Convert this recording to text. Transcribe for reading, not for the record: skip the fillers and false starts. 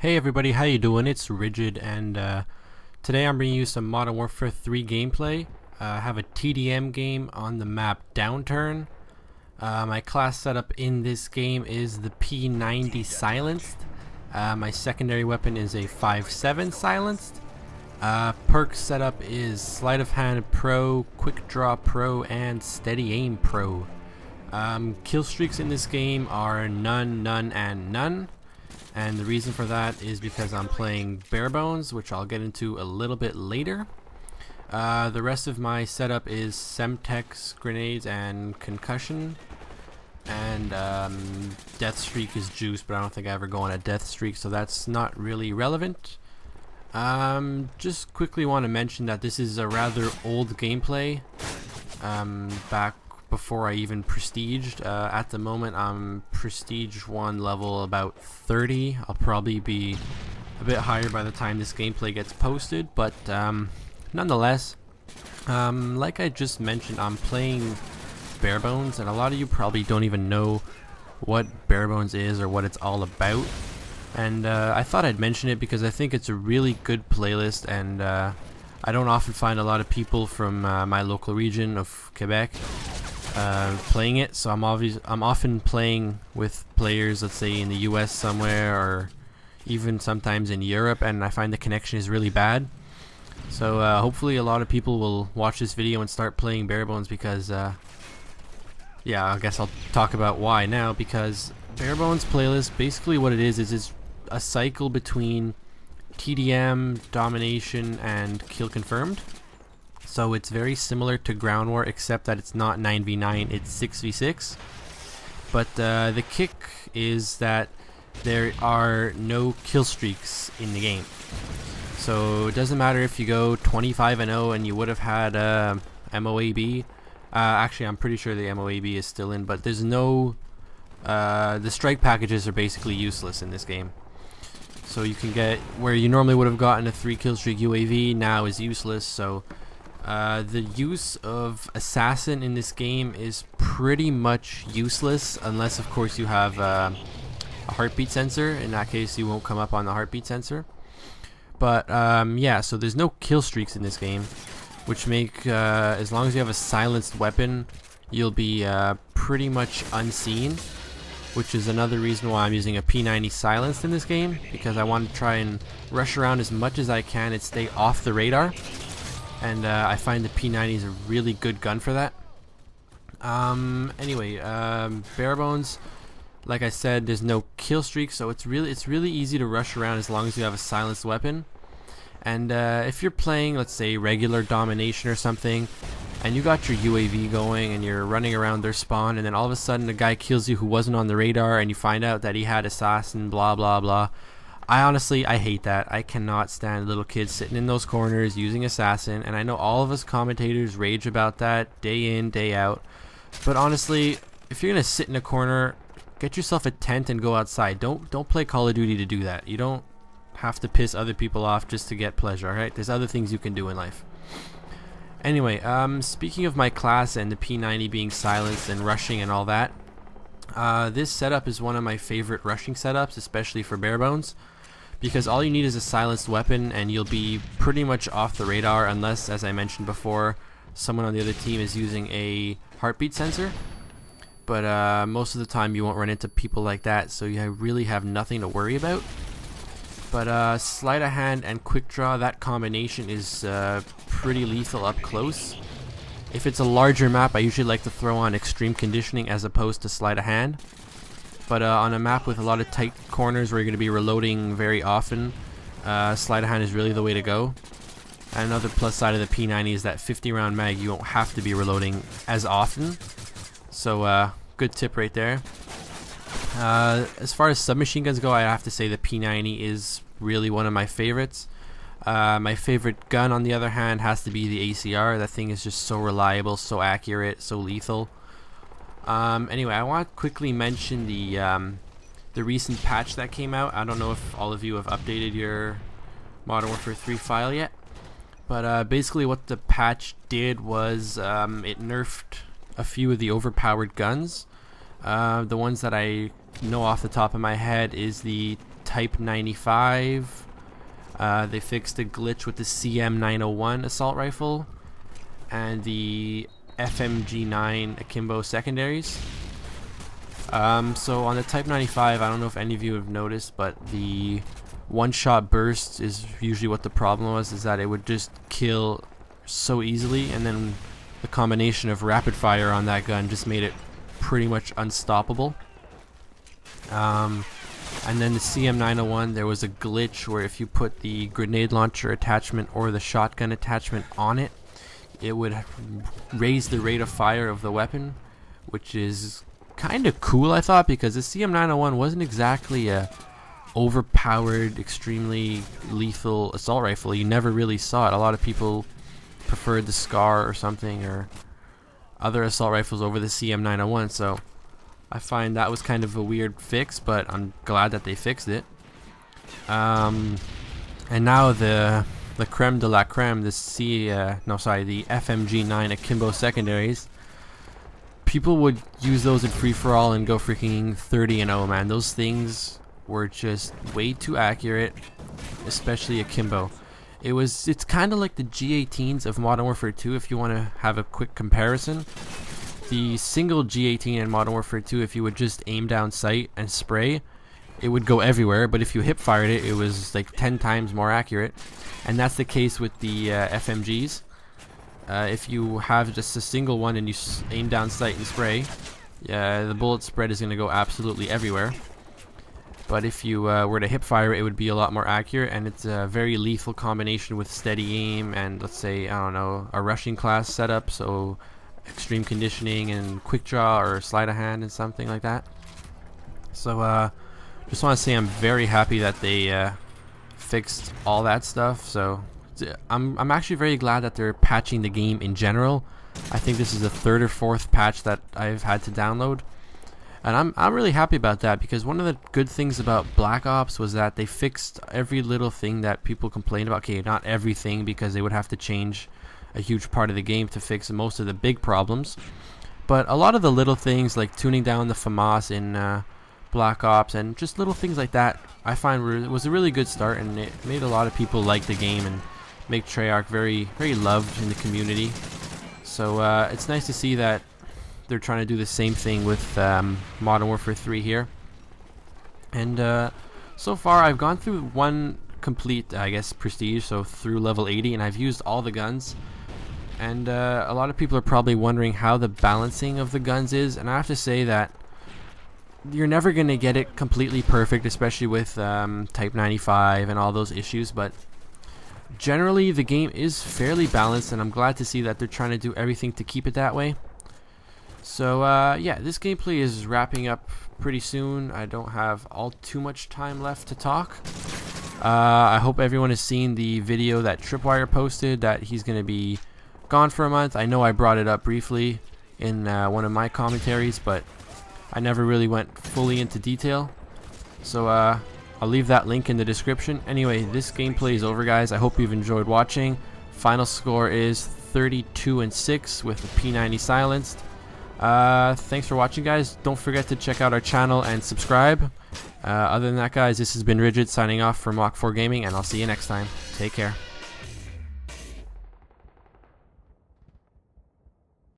Hey everybody, how you doing? It's RiiGiiD, and today I'm bringing you some Modern Warfare 3 gameplay. I have a TDM game on the map Downturn. My class setup in this game is the P90 silenced. My secondary weapon is a 5.7 silenced. Perk setup is Sleight of Hand Pro, Quick Draw Pro, and Steady Aim Pro. Kill streaks in this game are none, none, and none. And the reason for that is because I'm playing Barebones, which I'll get into a little bit later. The rest of my setup is Semtex, grenades, and concussion. And death streak is juice, but I don't think I ever go on a death streak, so that's not really relevant. Just quickly want to mention that this is a rather old gameplay. Back before I even prestiged. At the moment I'm prestige 1 level about 30. I'll probably be a bit higher by the time this gameplay gets posted, but nonetheless, like I just mentioned, I'm playing Barebones, and a lot of you probably don't even know what Barebones is or what it's all about, and I thought I'd mention it because I think it's a really good playlist, and I don't often find a lot of people from my local region of Quebec playing it, so I'm often playing with players, let's say in the US somewhere, or even sometimes in Europe, and I find the connection is really bad. So hopefully a lot of people will watch this video and start playing Barebones, because yeah, I guess I'll talk about why now. Because Barebones playlist, basically what it is it's a cycle between TDM, domination, and kill confirmed. So it's very similar to Ground War, except that it's not 9v9, it's 6v6. But the kick is that there are no kill streaks in the game. So it doesn't matter if you go 25-0 and you would have had MOAB. Actually, I'm pretty sure the MOAB is still in, but there's no... the strike packages are basically useless in this game. So you can get... where you normally would have gotten a 3 kill streak UAV, now is useless, so... the use of assassin in this game is pretty much useless, unless of course you have a heartbeat sensor. In that case you won't come up on the heartbeat sensor. But yeah, so there's no kill streaks in this game, which make as long as you have a silenced weapon, you'll be pretty much unseen, which is another reason why I'm using a P90 silenced in this game, because I want to try and rush around as much as I can and stay off the radar. And I find the P90 is a really good gun for that. Anyway, Barebones, like I said, there's no kill streak, so it's really easy to rush around as long as you have a silenced weapon. And if you're playing, let's say, regular domination or something, and you got your UAV going and you're running around their spawn, and then all of a sudden a guy kills you who wasn't on the radar, and you find out that he had assassin, blah blah blah. I hate that. I cannot stand little kids sitting in those corners using assassin, and I know all of us commentators rage about that day in, day out. But honestly, if you're gonna sit in a corner, get yourself a tent and go outside. Don't play Call of Duty to do that. You don't have to piss other people off just to get pleasure, alright? There's other things you can do in life. Anyway, speaking of my class and the P90 being silenced and rushing and all that, this setup is one of my favorite rushing setups, especially for Barebones, because all you need is a silenced weapon and you'll be pretty much off the radar, unless, as I mentioned before, someone on the other team is using a heartbeat sensor. But most of the time you won't run into people like that, so you really have nothing to worry about. But sleight of hand and quick draw, that combination is pretty lethal up close. If it's a larger map, I usually like to throw on extreme conditioning as opposed to sleight of hand. But on a map with a lot of tight corners where you're going to be reloading very often, sleight of hand is really the way to go. And another plus side of the P90 is that 50 round mag, you won't have to be reloading as often. So good tip right there. As far as submachine guns go, I have to say the P90 is really one of my favorites. My favorite gun, on the other hand, has to be the ACR. That thing is just so reliable, so accurate, so lethal. Anyway, I want to quickly mention the recent patch that came out. I don't know if all of you have updated your Modern Warfare 3 file yet, but basically what the patch did was it nerfed a few of the overpowered guns. The ones that I know off the top of my head is the Type 95. They fixed a glitch with the CM901 assault rifle and the FMG9 akimbo secondaries. So on the Type 95, I don't know if any of you have noticed, but the one-shot burst is usually what the problem was, is that it would just kill so easily, and then the combination of rapid fire on that gun just made it pretty much unstoppable. And then the CM901, there was a glitch where if you put the grenade launcher attachment or the shotgun attachment on it, it would raise the rate of fire of the weapon, which is kind of cool, I thought, because the CM901 wasn't exactly a overpowered, extremely lethal assault rifle. You never really saw it. A lot of people preferred the Scar or something, or other assault rifles over the CM901, so I find that was kind of a weird fix, but I'm glad that they fixed it. And now the creme de la creme, the FMG9 akimbo secondaries. People would use those in free-for-all and go freaking 30-0, man. Those things were just way too accurate, especially akimbo. It's kind of like the G18s of Modern Warfare 2, if you want to have a quick comparison. The single G18 in Modern Warfare 2, if you would just aim down sight and spray, it would go everywhere, but if you hip fired it, it was like 10 times more accurate. And that's the case with the FMGs. If you have just a single one and you aim down sight and spray, the bullet spread is going to go absolutely everywhere. But if you were to hip fire, it would be a lot more accurate, and it's a very lethal combination with steady aim and, let's say, I don't know, a rushing class setup, so extreme conditioning and quick draw or sleight of hand and something like that. So just want to say I'm very happy that they fixed all that stuff. So I'm actually very glad that they're patching the game in general. I think this is the third or fourth patch that I've had to download, and I'm really happy about that, because one of the good things about Black Ops was that they fixed every little thing that people complained about. Okay, not everything, because they would have to change a huge part of the game to fix most of the big problems, but a lot of the little things, like tuning down the FAMAS in Black Ops and just little things like that, I find was a really good start, and it made a lot of people like the game and make Treyarch very, very loved in the community. So it's nice to see that they're trying to do the same thing with Modern Warfare 3 here. And so far I've gone through one complete, I guess, prestige, so through level 80, and I've used all the guns. And a lot of people are probably wondering how the balancing of the guns is, and I have to say that you're never going to get it completely perfect, especially with Type 95 and all those issues, but generally the game is fairly balanced, and I'm glad to see that they're trying to do everything to keep it that way. So yeah, this gameplay is wrapping up pretty soon. I don't have all too much time left to talk. I hope everyone has seen the video that Tripwire posted, that he's going to be gone for a month. I know I brought it up briefly in one of my commentaries, but I never really went fully into detail. So I'll leave that link in the description. Anyway, this gameplay is over, guys. I hope you've enjoyed watching. Final score is 32-6 with the P90 silenced. Thanks for watching, guys. Don't forget to check out our channel and subscribe. Other than that, guys, this has been RiiGiiD signing off for Mach 4 Gaming, and I'll see you next time. Take care.